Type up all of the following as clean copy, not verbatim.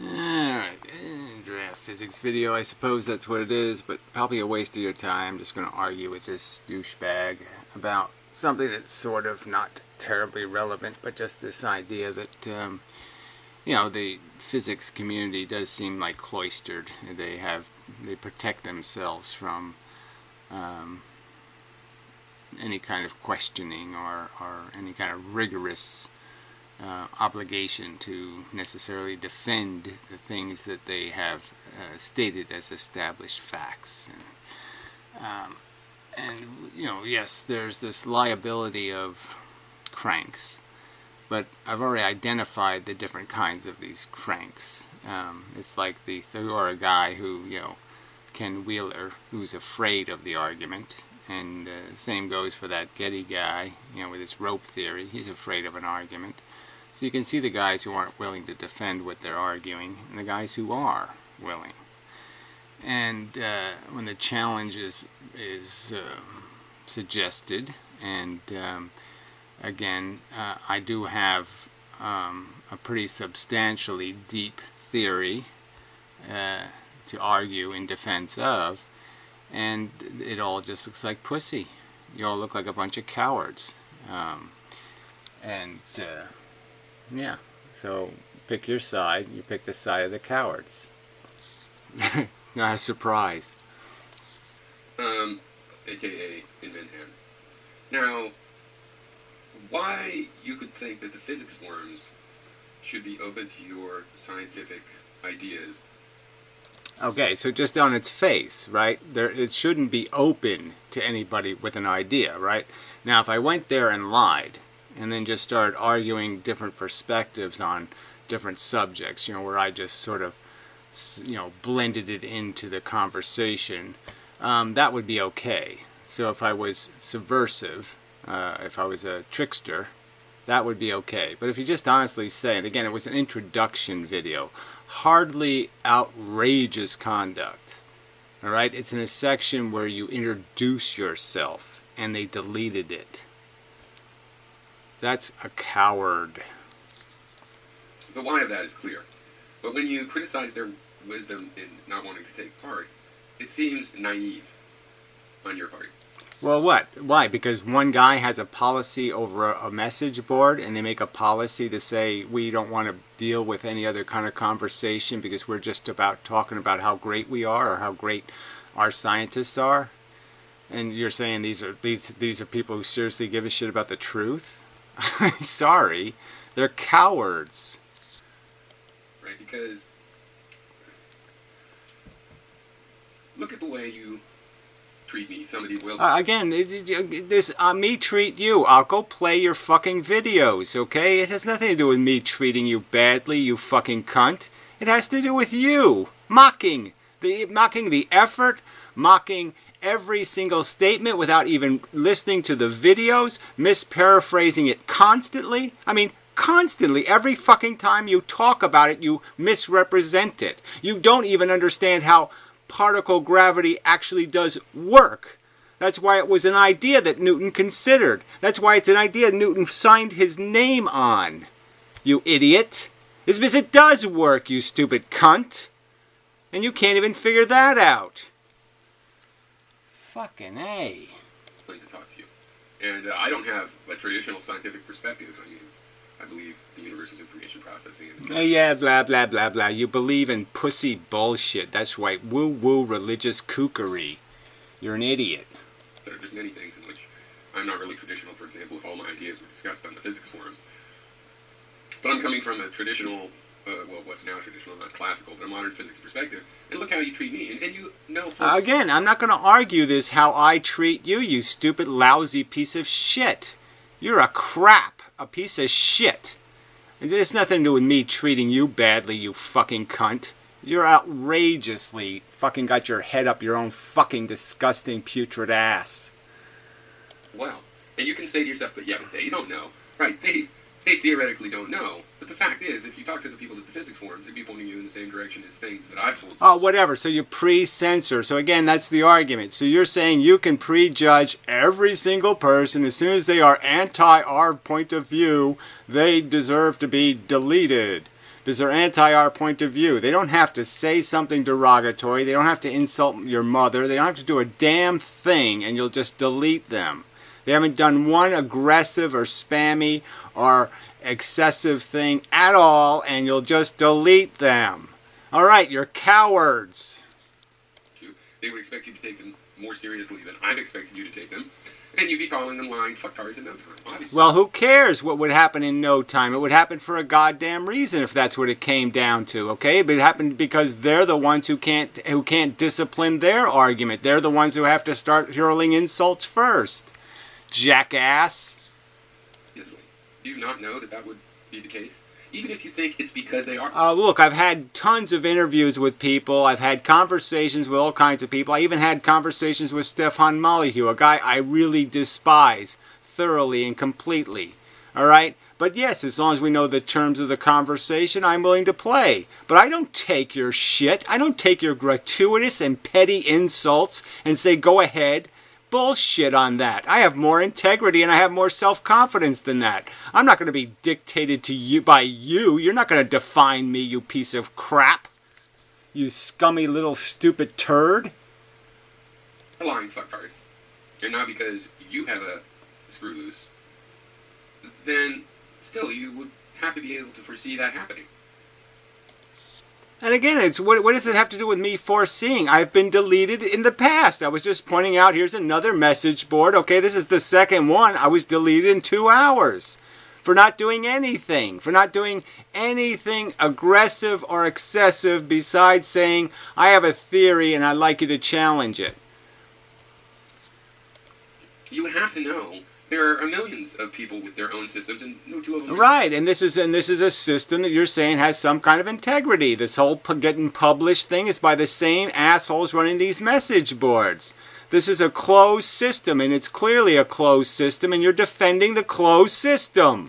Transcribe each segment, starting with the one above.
Alright, draft physics video, I suppose that's what it is, but probably a waste of your time. Just going to argue with this douchebag about something that's sort of not terribly relevant, but just this idea that, you know, the physics community does seem like cloistered. They protect themselves from any kind of questioning or any kind of rigorous obligation to necessarily defend the things that they have stated as established facts. And you know, yes, there's this liability of cranks, but I've already identified the different kinds of these cranks. It's like you're a guy who, you know, Ken Wheeler, who's afraid of the argument, and the same goes for that Getty guy, you know, with his rope theory. He's afraid of an argument. So you can see the guys who aren't willing to defend what they're arguing, and the guys who are willing. And when the challenge is suggested, and again, I do have a pretty substantially deep theory to argue in defense of, and it all just looks like pussy. You all look like a bunch of cowards. Yeah, so pick your side. You pick the side of the cowards. Not a surprise. AKA in Manhattan. Now, why you could think that the physics forums should be open to your scientific ideas? Okay, so just on its face, right? It shouldn't be open to anybody with an idea, right? Now, if I went there and lied, and then just started arguing different perspectives on different subjects, you know, where I just sort of, you know, blended it into the conversation, that would be okay. So if I was subversive, if I was a trickster, that would be okay. But if you just honestly say, and again, it was an introduction video, hardly outrageous conduct, all right? It's in a section where you introduce yourself, and they deleted it. That's a coward. The why of that is clear. But when you criticize their wisdom in not wanting to take part, it seems naive on your part. Well, what? Why? Because one guy has a policy over a message board, and they make a policy to say we don't want to deal with any other kind of conversation because we're just about talking about how great we are or how great our scientists are. And you're saying these are people who seriously give a shit about the truth? Sorry, they're cowards. Right, because look at the way you treat me. Somebody will. Again, this me treat you. I'll go play your fucking videos, okay? It has nothing to do with me treating you badly, you fucking cunt. It has to do with you mocking the effort, mocking every single statement without even listening to the videos, misparaphrasing it constantly. I mean, constantly. Every fucking time you talk about it, you misrepresent it. You don't even understand how particle gravity actually does work. That's why it was an idea that Newton considered. That's why it's an idea Newton signed his name on. You idiot. It's because it does work, you stupid cunt. And you can't even figure that out. Fucking A. To talk to you. And I don't have a traditional scientific perspective. I mean, I believe the universe is information processing. Yeah, blah, blah, blah, blah. You believe in pussy bullshit. That's right. Woo-woo religious kookery. You're an idiot. There are just many things in which I'm not really traditional. For example, if all my ideas were discussed on the physics forums. But I'm coming from a traditional, well, what's now traditional, not classical, but a modern physics perspective. And look how you treat me. And you know... Again, I'm not going to argue this how I treat you, you stupid, lousy piece of shit. You're a crap. A piece of shit. It has nothing to do with me treating you badly, you fucking cunt. You're outrageously fucking got your head up your own fucking disgusting putrid ass. Wow. And you can say to yourself, but yeah, but they don't know. Right, they theoretically don't know. But the fact is, if you talk to the people at the physics forums, they'd be pointing you in the same direction as things that I've told you. Oh, whatever. So you pre-censor. So again, that's the argument. So you're saying you can prejudge every single person as soon as they are anti our point of view, they deserve to be deleted. because they're anti our point of view. They don't have to say something derogatory. They don't have to insult your mother. They don't have to do a damn thing, and you'll just delete them. They haven't done one aggressive or spammy or excessive thing at all, and you'll just delete them. All right, you're cowards. They would expect you to take them more seriously than I've expected you to take them, and you'd be calling them lying fucktards in no time, obviously. Well, who cares what would happen in no time? It would happen for a goddamn reason if that's what it came down to, okay? But it happened because they're the ones who can't discipline their argument. They're the ones who have to start hurling insults first. Jackass. Do you not know that would be the case? Even if you think it's because they are. Look, I've had tons of interviews with people. I've had conversations with all kinds of people. I even had conversations with Stefan Molyneux, a guy I really despise thoroughly and completely. All right? But yes, as long as we know the terms of the conversation, I'm willing to play. But I don't take your shit. I don't take your gratuitous and petty insults and say, go ahead. Bullshit on that. I have more integrity and I have more self-confidence than that. I'm not going to be dictated to you by you. You're not going to define me, you piece of crap. You scummy little stupid turd. Lying fucktards. And not because you have a screw loose. Then still you would have to be able to foresee that happening. And again, it's what does it have to do with me foreseeing? I've been deleted in the past. I was just pointing out, here's another message board. Okay, this is the second one. I was deleted in 2 hours for not doing anything. For not doing anything aggressive or excessive besides saying, I have a theory and I'd like you to challenge it. You would have to know. There are millions of people with their own systems, and no two of them. Right, and this is a system that you're saying has some kind of integrity. This whole getting published thing is by the same assholes running these message boards. This is a closed system, and it's clearly a closed system, and you're defending the closed system.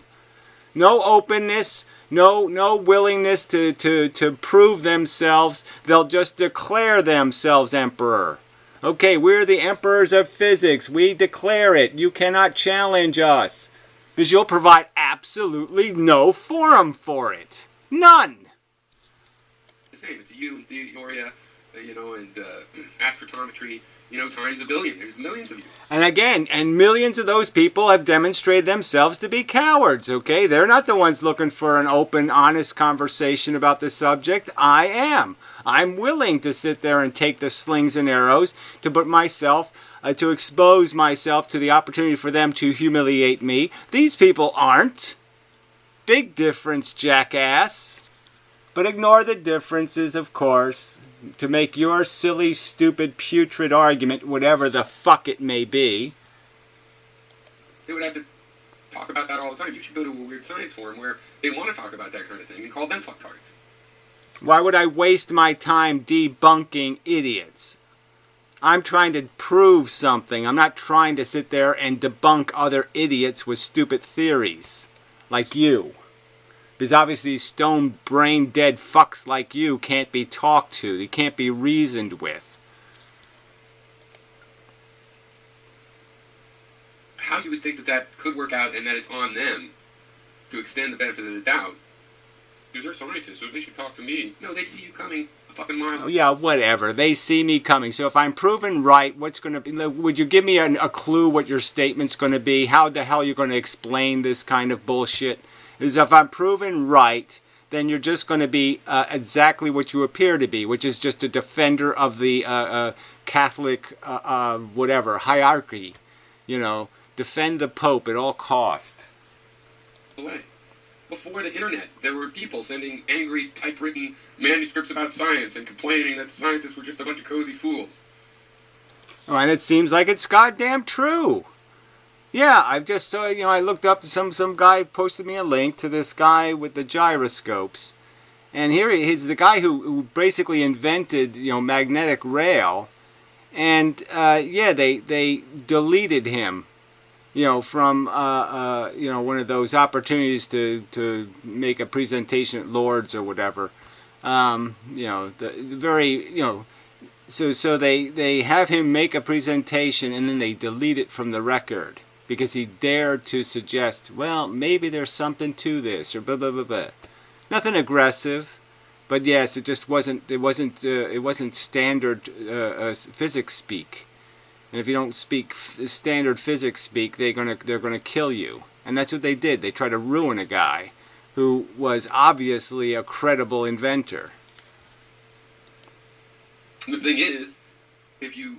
No openness, no willingness to prove themselves. They'll just declare themselves emperor. Okay, we're the emperors of physics. We declare it. You cannot challenge us. Because you'll provide absolutely no forum for it. None. The same. It's you and theoria, and astrophotometry, times a billion. There's millions of you. And again, millions of those people have demonstrated themselves to be cowards, okay? They're not the ones looking for an open, honest conversation about the subject. I am. I'm willing to sit there and take the slings and arrows to put myself, to expose myself to the opportunity for them to humiliate me. These people aren't. Big difference, jackass. But ignore the differences, of course, to make your silly, stupid, putrid argument, whatever the fuck it may be. They would have to talk about that all the time. You should go to a weird science forum where they want to talk about that kind of thing and call them fucktards. Why would I waste my time debunking idiots? I'm trying to prove something. I'm not trying to sit there and debunk other idiots with stupid theories. Like you. Because obviously stone brain dead fucks like you can't be talked to. They can't be reasoned with. How you would think that could work out and that it's on them to extend the benefit of the doubt. Because they're scientists, so they should talk to me. No, they see you coming a fucking mile. Oh, yeah, whatever. They see me coming. So if I'm proven right, what's going to be... Would you give me a clue what your statement's going to be? How the hell you're going to explain this kind of bullshit? Is if I'm proven right, then you're just going to be exactly what you appear to be, which is just a defender of the Catholic, hierarchy. Defend the Pope at all cost. Away. Before the internet, there were people sending angry, typewritten manuscripts about science and complaining that scientists were just a bunch of cozy fools. Oh, and it seems like it's goddamn true. Yeah, I've just saw, I looked up, some guy posted me a link to this guy with the gyroscopes. And here he's the guy who basically invented, magnetic rail. And, they deleted him. From one of those opportunities to make a presentation at Lord's or whatever. So they have him make a presentation and then they delete it from the record because he dared to suggest, well, maybe there's something to this or blah blah blah blah. Nothing aggressive. But yes, it just wasn't. It wasn't standard physics speak. And if you don't speak standard physics speak, they're gonna kill you. And that's what they did. They tried to ruin a guy who was obviously a credible inventor. The thing is, if you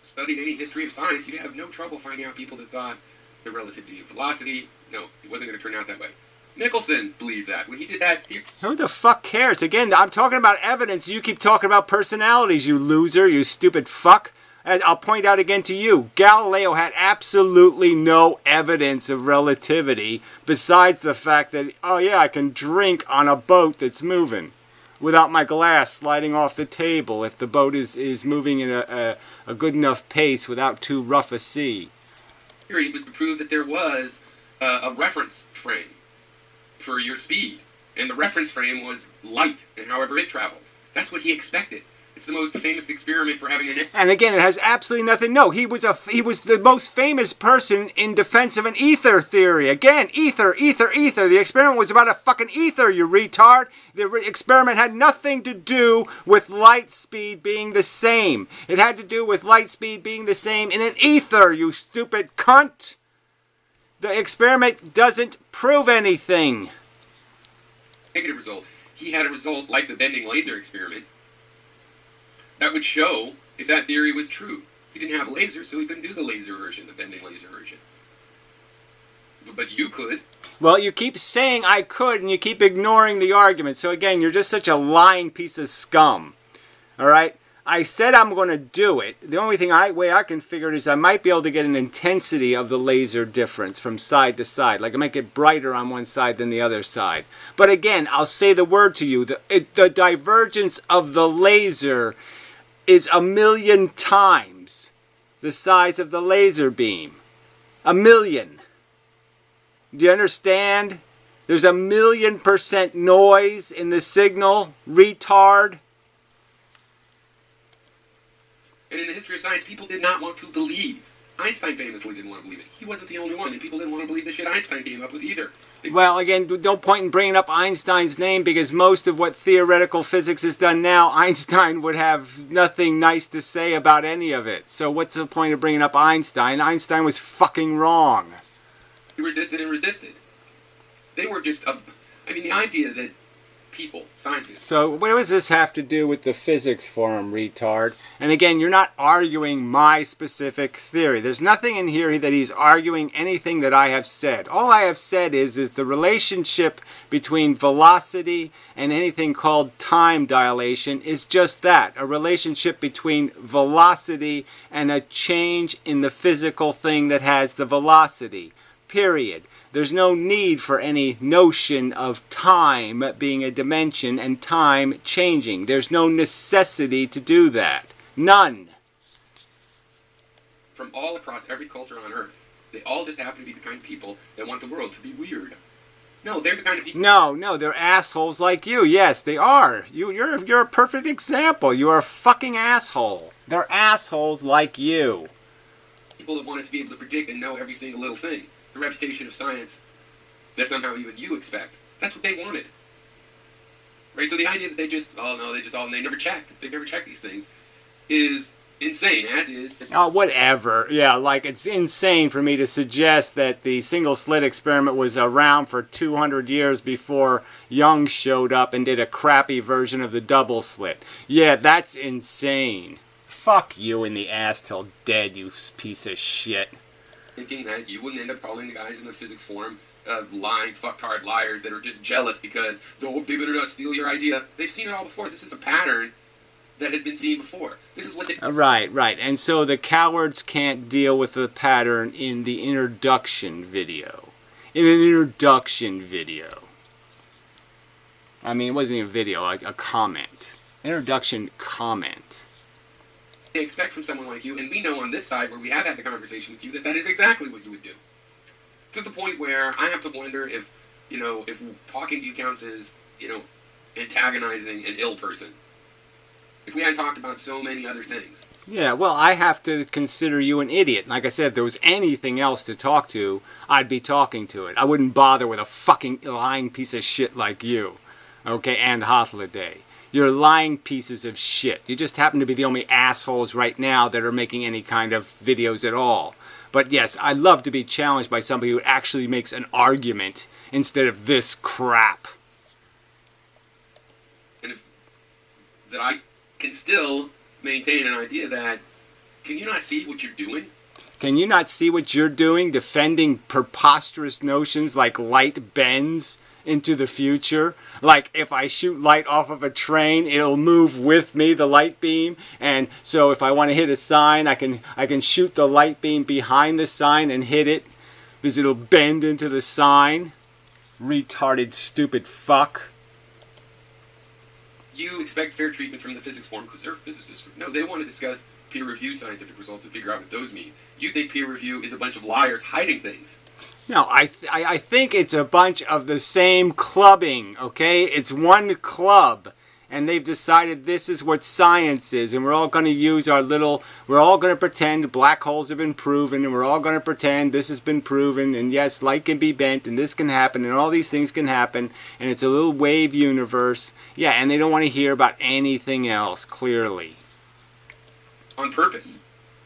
studied any history of science, you'd have no trouble finding out people that thought the relativity of velocity, no, it wasn't going to turn out that way. Nicholson believed that. When he did that... Who the fuck cares? Again, I'm talking about evidence. You keep talking about personalities, you loser, you stupid fuck. As I'll point out again to you, Galileo had absolutely no evidence of relativity besides the fact that, oh yeah, I can drink on a boat that's moving without my glass sliding off the table if the boat is moving in a good enough pace without too rough a sea. Theory was to prove that there was a reference frame for your speed, and the reference frame was light and however it traveled. That's what he expected. It's the most famous experiment for having an... And again, it has absolutely nothing... No, he was the most famous person in defense of an ether theory. Again, ether. The experiment was about a fucking ether, you retard. The experiment had nothing to do with light speed being the same. It had to do with light speed being the same in an ether, you stupid cunt. The experiment doesn't prove anything. Negative result. He had a result like the bending laser experiment that would show if that theory was true. He didn't have a laser, so he couldn't do the laser version, the bending laser version. But you could. Well, you keep saying I could, and you keep ignoring the argument. So again, you're just such a lying piece of scum. All right? I said I'm going to do it. The only way I can figure it is I might be able to get an intensity of the laser difference from side to side. Like I might get brighter on one side than the other side. But again, I'll say the word to you. The divergence of the laser is 1,000,000 times the size of the laser beam. 1,000,000. Do you understand? There's 1,000,000% noise in the signal, retard. And in the history of science, people did not want to believe. Einstein famously didn't want to believe it. He wasn't the only one, and people didn't want to believe the shit Einstein came up with either. Well, again, don't point in bringing up Einstein's name, because most of what theoretical physics has done now, Einstein would have nothing nice to say about any of it. So what's the point of bringing up Einstein? Einstein was fucking wrong. He resisted and resisted. They were just... the idea that people, scientists... So what does this have to do with the physics forum, retard? And again, you're not arguing my specific theory. There's nothing in here that he's arguing anything that I have said. All I have said is the relationship between velocity and anything called time dilation is just that. A relationship between velocity and a change in the physical thing that has the velocity. Period. There's no need for any notion of time being a dimension and time changing. There's no necessity to do that. None. From all across every culture on Earth, they all just happen to be the kind of people that want the world to be weird. No, they're the kind of people... No, they're assholes like you. Yes, they are. You're a perfect example. You are a fucking asshole. They're assholes like you. People that wanted to be able to predict and know every single little thing. The reputation of science that somehow even you expect. That's what they wanted. Right? So the idea that they never checked. They never checked these things is insane, as is... Oh, whatever. Yeah, like it's insane for me to suggest that the single slit experiment was around for 200 years before Young showed up and did a crappy version of the double slit. Yeah, that's insane. Fuck you in the ass till dead, you piece of shit. Thinking that you wouldn't end up calling the guys in the physics forum lying, fucktard liars that are just jealous because don't give it to us, steal your idea. They've seen it all before. This is a pattern that has been seen before. This is what they... Right. And so the cowards can't deal with the pattern in the introduction video. In an introduction video. I mean, it wasn't even a video, like a comment. Introduction comment. They expect from someone like you, and we know on this side where we have had the conversation with you that is exactly what you would do. To the point where I have to wonder if talking to you counts as, antagonizing an ill person. If we hadn't talked about so many other things. Yeah, well, I have to consider you an idiot. Like I said, if there was anything else to talk to, I'd be talking to it. I wouldn't bother with a fucking lying piece of shit like you. Okay, and Holiday. You're lying pieces of shit. You just happen to be the only assholes right now that are making any kind of videos at all. But yes, I'd love to be challenged by somebody who actually makes an argument instead of this crap. And that I can still maintain an idea that, can you not see what you're doing? Can you not see what you're doing, defending preposterous notions like light bends into the future? Like if I shoot light off of a train, it'll move with me, the light beam, and so if I want to hit a sign, I can shoot the light beam behind the sign and hit it because it'll bend into the sign. Retarded stupid fuck. You expect fair treatment from the physics forum because they're physicists. No, they want to discuss peer-reviewed scientific results and figure out what those mean. You think peer review is a bunch of liars hiding things. No, I think it's a bunch of the same clubbing, okay? It's one club, and they've decided this is what science is, and we're all going to use our little, we're all going to pretend black holes have been proven, and we're all going to pretend this has been proven, and yes, light can be bent, and this can happen, and all these things can happen, and it's a little wave universe. Yeah, and they don't want to hear about anything else, clearly. On purpose,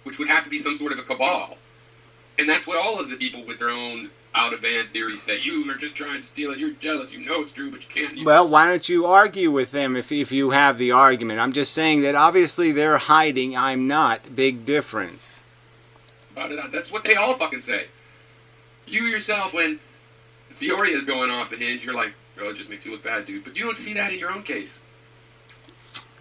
which would have to be some sort of a cabal. And that's what all of the people with their own out-of-band theories say. You are just trying to steal it. You're jealous. You know it's true, but you can't. Well, why don't you argue with them if you have the argument? I'm just saying that obviously they're hiding. I'm not. Big difference. That's what they all fucking say. You yourself, when theory is going off the hinge, you're like, oh, it just makes you look bad, dude. But you don't see that in your own case.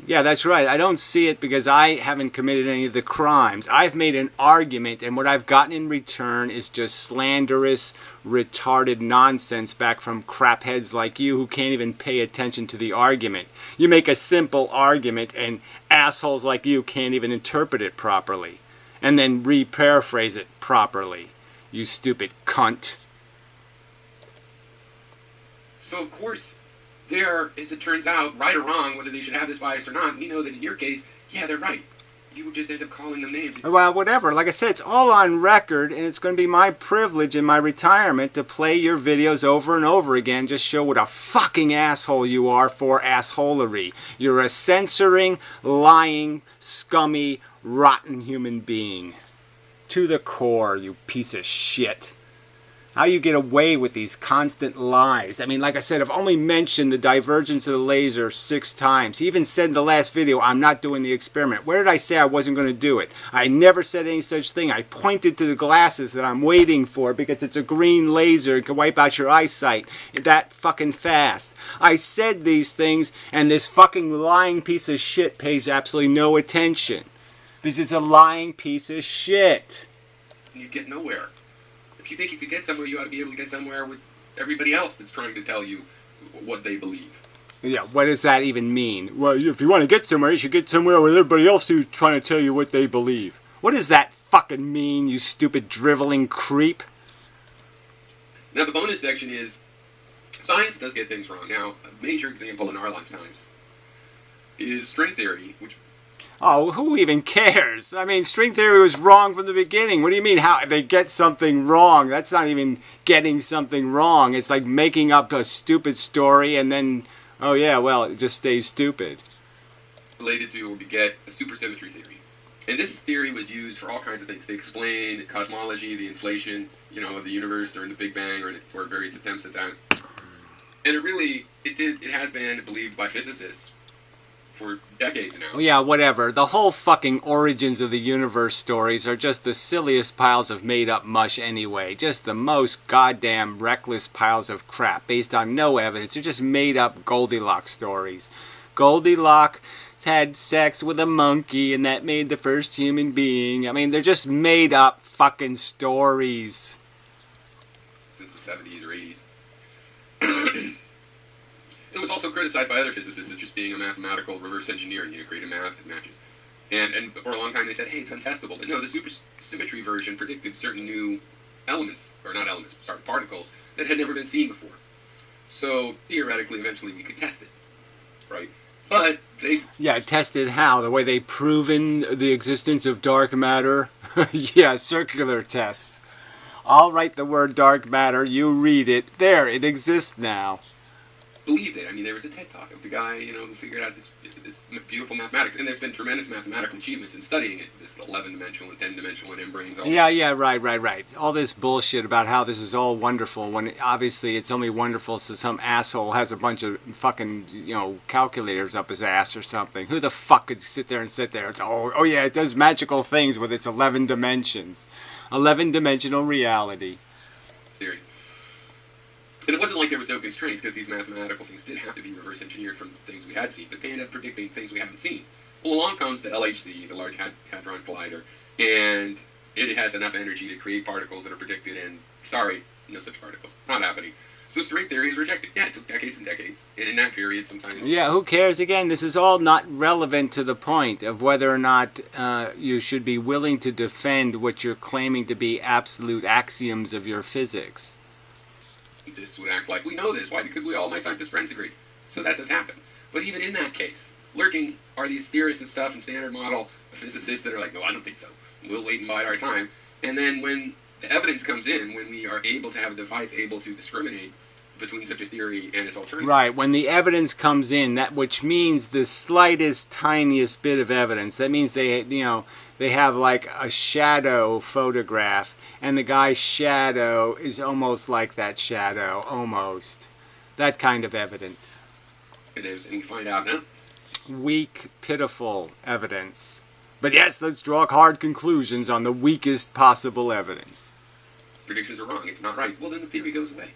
Yeah, that's right. I don't see it because I haven't committed any of the crimes. I've made an argument, and what I've gotten in return is just slanderous, retarded nonsense back from crapheads like you who can't even pay attention to the argument. You make a simple argument, and assholes like you can't even interpret it properly, and then re-paraphrase it properly. You stupid cunt. So, of course, there, as it turns out, right or wrong, whether they should have this bias or not, we know that in your case, yeah, they're right. You would just end up calling them names. Well, whatever. Like I said, it's all on record, and it's going to be my privilege in my retirement to play your videos over and over again, just show what a fucking asshole you are for assholery. You're a censoring, lying, scummy, rotten human being. To the core, you piece of shit. How you get away with these constant lies? I mean, like I said, I've only mentioned the divergence of the laser 6 times. He even said in the last video, I'm not doing the experiment. Where did I say I wasn't going to do it? I never said any such thing. I pointed to the glasses that I'm waiting for because it's a green laser and can wipe out your eyesight that fucking fast. I said these things, and this fucking lying piece of shit pays absolutely no attention. Because it's a lying piece of shit. And you get nowhere. If you think you could get somewhere, you ought to be able to get somewhere with everybody else that's trying to tell you what they believe. Yeah, what does that even mean? Well, if you want to get somewhere, you should get somewhere with everybody else who's trying to tell you what they believe. What does that fucking mean, you stupid driveling creep? Now, the bonus section is, science does get things wrong. Now, a major example in our lifetimes is string theory, which... Oh, who even cares? I mean, string theory was wrong from the beginning. What do you mean how they get something wrong? That's not even getting something wrong. It's like making up a stupid story and then, oh yeah, well, it just stays stupid. Related to or beget a supersymmetry theory. And this theory was used for all kinds of things. To explain cosmology, the inflation, of the universe during the Big Bang or various attempts at that. And it has been believed by physicists for decades now. Yeah, whatever. The whole fucking origins of the universe stories are just the silliest piles of made-up mush anyway. Just the most goddamn reckless piles of crap based on no evidence. They're just made-up Goldilocks stories. Goldilocks had sex with a monkey and that made the first human being. I mean, they're just made-up fucking stories. Since the 70s or 80s. It was also criticized by other physicists as just being a mathematical reverse engineering, creating math that matches. And for a long time they said, hey, it's untestable. But no, the supersymmetry version predicted certain new particles that had never been seen before. So theoretically, eventually we could test it, right? But they... Yeah, tested how? The way they proven the existence of dark matter? Yeah, circular tests. I'll write the word dark matter, you read it. There, it exists now. believed it. I mean, there was a TED Talk of the guy, who figured out this beautiful mathematics, and there's been tremendous mathematical achievements in studying it, this 11-dimensional and 10-dimensional and M-brains. Yeah, right. All this bullshit about how this is all wonderful, when obviously it's only wonderful so some asshole has a bunch of fucking, calculators up his ass or something. Who the fuck could sit there? It's oh yeah, it does magical things with its 11 dimensions. 11-dimensional reality. Series. And it wasn't like there was no constraints, because these mathematical things did have to be reverse engineered from the things we had seen, but they ended up predicting things we haven't seen. Well, along comes the LHC, the Large Hadron Collider, and it has enough energy to create particles that are predicted, and sorry, no such particles. Not happening. So string theory is rejected. Yeah, it took decades and decades, and in that period, sometimes... Yeah, who cares? Again, this is all not relevant to the point of whether or not you should be willing to defend what you're claiming to be absolute axioms of your physics. Scientists would act like, we know this. Why? Because my scientist friends agree. So that does happen. But even in that case, lurking are these theorists and stuff and standard model physicists that are like, no, I don't think so. We'll wait and bide our time. And then when the evidence comes in, when we are able to have a device able to discriminate between such a theory and its alternative. Right, when the evidence comes in, that which means the slightest, tiniest bit of evidence. That means they have like a shadow photograph, and the guy's shadow is almost like that shadow, almost. That kind of evidence. It is, and you find out now. Weak, pitiful evidence. But yes, let's draw hard conclusions on the weakest possible evidence. Predictions are wrong. It's not right. Well, then the theory goes away.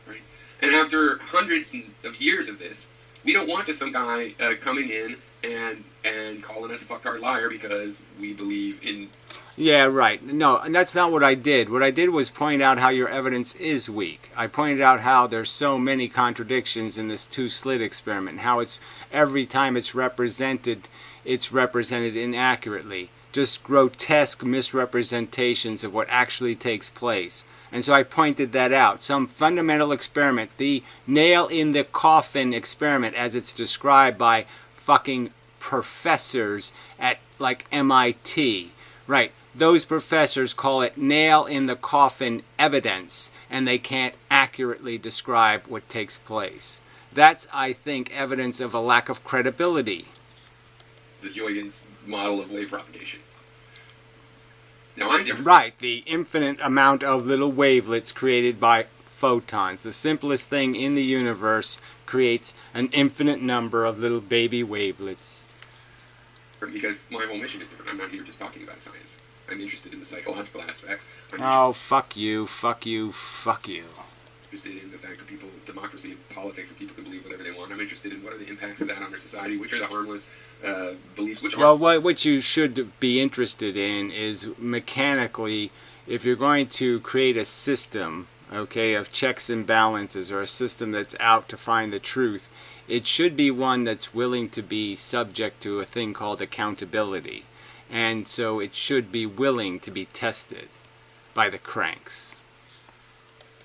Right? And after hundreds of years of this, we don't want just some guy coming in and calling us a fucktard liar because we believe in... Yeah, right. No, and that's not what I did. What I did was point out how your evidence is weak. I pointed out how there's so many contradictions in this two-slit experiment, how it's every time it's represented inaccurately. Just grotesque misrepresentations of what actually takes place. And so I pointed that out. Some fundamental experiment, the nail-in-the-coffin experiment as it's described by fucking professors at like MIT. Right. Those professors call it nail-in-the-coffin evidence, and they can't accurately describe what takes place. That's, I think, evidence of a lack of credibility. The Huygens model of wave propagation. Now, I'm different. Right, the infinite amount of little wavelets created by photons. The simplest thing in the universe creates an infinite number of little baby wavelets. Because my whole mission is different. I'm not here just talking about science. I'm interested in the psychological aspects. Fuck you. I'm interested in the fact that democracy and politics, and people can believe whatever they want. I'm interested in what are the impacts of that on our society, which are the harmless beliefs, which are... Well, what you should be interested in is mechanically, if you're going to create a system, okay, of checks and balances, or a system that's out to find the truth, it should be one that's willing to be subject to a thing called accountability. And so it should be willing to be tested by the cranks.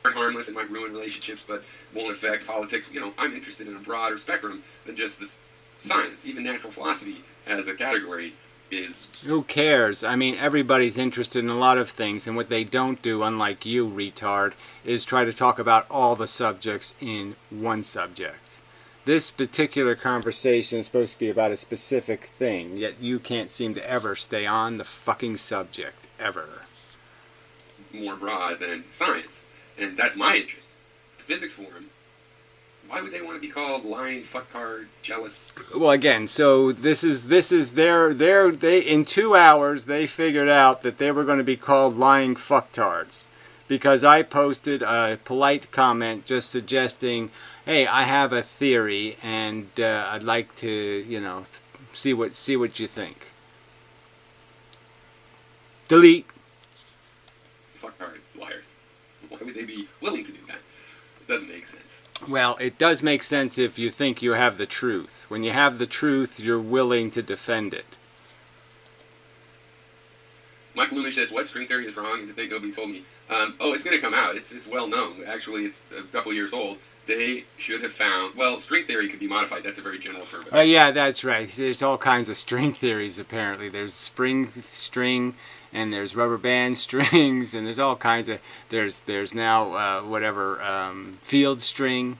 Harmless and might ruin relationships, but won't affect politics. I'm interested in a broader spectrum than just this science. Even natural philosophy as a category is... Who cares? I mean, everybody's interested in a lot of things, and what they don't do, unlike you, retard, is try to talk about all the subjects in one subject. This particular conversation is supposed to be about a specific thing, yet you can't seem to ever stay on the fucking subject, ever. More broad than science. And that's my interest. The physics forum, why would they want to be called lying, fucktard, jealous? Well, again, so this is they in 2 hours they figured out that they were going to be called lying fucktards, because I posted a polite comment just suggesting, hey, I have a theory and I'd like to, see what you think. Delete. Fucktard, liars. Why would they be willing to do that? It doesn't make sense. Well, it does make sense if you think you have the truth. When you have the truth, you're willing to defend it. Mike Loomish says, what string theory is wrong? And to think nobody told me. It's going to come out. It's well known. Actually, it's a couple years old. They should have found... Well, string theory could be modified. That's a very general term. Yeah, that's right. There's all kinds of string theories, apparently. There's string... and there's rubber band strings, and there's all kinds of... There's now, field string.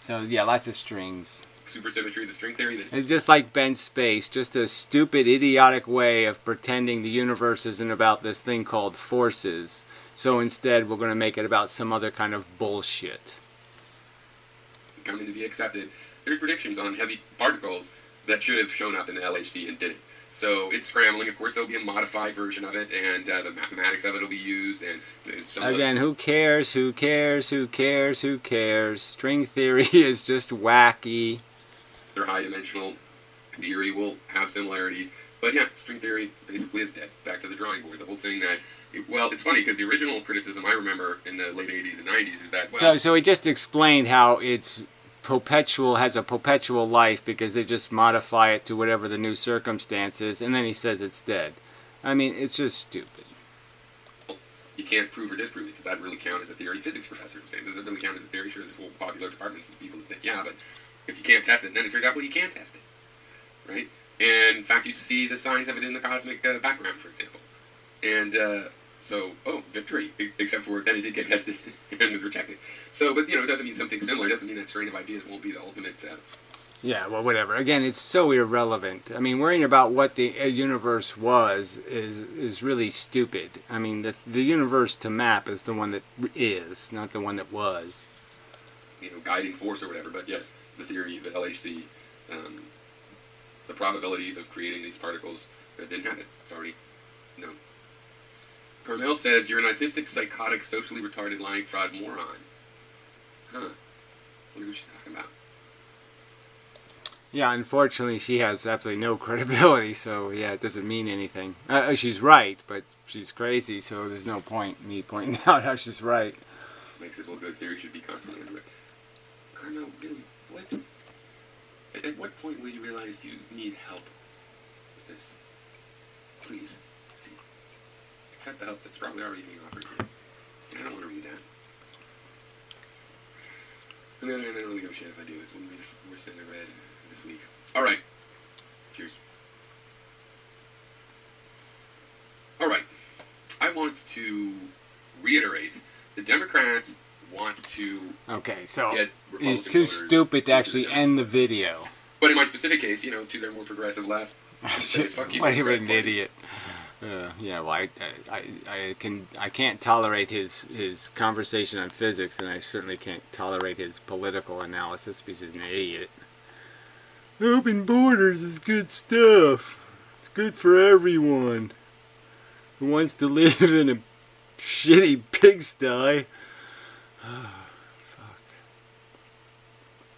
So yeah, lots of strings. Supersymmetry, the string theory. It's just like bent space, just a stupid, idiotic way of pretending the universe isn't about this thing called forces. So instead, we're going to make it about some other kind of bullshit. Coming to be accepted. There's predictions on heavy particles that should have shown up in the LHC and didn't. So it's scrambling. Of course, there'll be a modified version of it, and the mathematics of it will be used. And again, who cares? Who cares? Who cares? Who cares? String theory is just wacky. Their high-dimensional theory will have similarities. But yeah, string theory basically is dead. Back to the drawing board. The whole thing that... Well, it's funny, because the original criticism I remember in the late 80s and 90s is that... Well, so he just explained how it's perpetual, has a perpetual life because they just modify it to whatever the new circumstance is, and then he says it's dead. I mean, it's just stupid. You can't prove or disprove it. Does that really count as a theory? Physics professor was saying, does it really count as a theory? Sure, there's whole popular departments of people that think, yeah, but if you can't test it, then it turns out, well, you can test it, right? And in fact, you see the signs of it in the cosmic background, for example. And so, victory, except for then it did get tested and was rejected. So, but, it doesn't mean something similar. It doesn't mean that strain of ideas won't be the ultimate... Yeah, well, whatever. Again, it's so irrelevant. I mean, worrying about what the universe was is really stupid. I mean, the universe to map is the one that is, not the one that was. Guiding force or whatever. But yes, the theory, the LHC, the probabilities of creating these particles didn't happen. It's already known. Carmel says, you're an autistic, psychotic, socially retarded, lying fraud moron. Huh. Wonder who she's talking about. Yeah, unfortunately, she has absolutely no credibility, so yeah, it doesn't mean anything. She's right, but she's crazy, so there's no point me pointing out how she's right. Makes as well good theory should be constantly under it. Carmel, really, what? At what point will you realize you need help with this? Please, see. Accept the help that's probably already being offered to you. I don't want to read that. On the other hand, I don't really give a shit if I do. It wouldn't be the worst thing I read this week. Alright. Cheers. Alright. I want to reiterate the Democrats want to okay, so get he's too stupid to actually end the video. But in my specific case, to their more progressive left, say, fuck you. What an idiot. Yeah, well, I can't tolerate his conversation on physics, and I certainly can't tolerate his political analysis because he's an idiot. Open borders is good stuff. It's good for everyone who wants to live in a shitty pigsty.